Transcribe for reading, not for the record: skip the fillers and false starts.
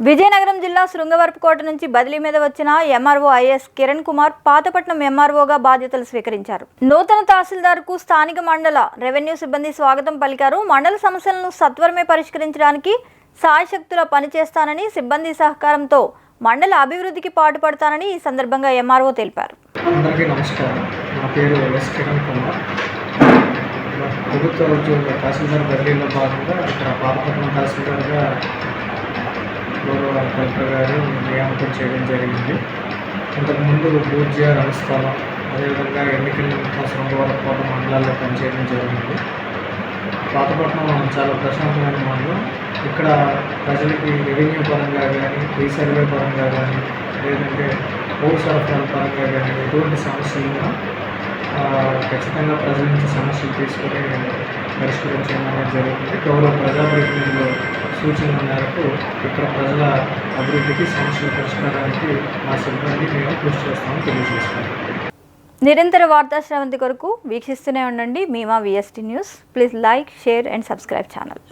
విజయనగరం జిల్లా శృంగవరపుకోట నుంచి బదిలీ మీద వచ్చిన ఎంఆర్ఓ ఐఎస్ కిరణ్ కుమార్ పాతపట్నం ఎంఆర్ఓగా బాధ్యతలు స్వీకరించారు. నూతన తహసీల్దార్కు స్థానిక మండల రెవెన్యూ సిబ్బంది స్వాగతం పలికారు. మండల సమస్యలను సత్వరమే పరిష్కరించడానికి సాయశక్తులా పనిచేస్తానని, సిబ్బంది సహకారంతో మండల అభివృద్ధికి పాటుపడతానని ఈ సందర్భంగా ఎంఆర్ఓ తెలిపారు. అందరికీ నమస్కారం. నా పేరు ఎస్ కిరణ్ కుమార్. ప్రభుత్వ ఉద్యోగ తహసీల్దార్ బదిలీలో భాగంగా ఇక్కడ పాతపట్నం తహసీల్దార్గా గౌరవ కలెక్టర్ గారు నియామకం చేయడం జరిగింది. ఇంతకుముందు పూర్తిగా రణస్థలం, అదేవిధంగా ఎన్నికల నిమిత్తం శృంగవరపుకోట మండలాల్లో పనిచేయడం జరిగింది. పాతపట్నం చాలా ప్రశాంతమైన మండలం. ఇక్కడ ప్రజలకి రెవెన్యూ పరంగా కానీ, రీసర్వే పరంగా కానీ, లేదంటే పౌర సరఫరాల పరంగా కానీ ఎటువంటి సమస్యలున్నా ఖచ్చితంగా ప్రజల నుంచి సమస్యలు తీసుకొని పరిష్కరించడం అనేది జరుగుతుంది. గౌరవ ప్రజాప్రతినిధుల సూచనల మేరకు ఇక్కడ ప్రజల అభివృద్ధికి, సమస్యల పరిష్కారానికి మా సిబ్బంది మేము కృషి చేస్తామని తెలియజేస్తాం. నిరంతర వార్తా శ్రవంతి కొరకు వీక్షిస్తూనే ఉండండి మీమా VST news. Please like, share and subscribe channel.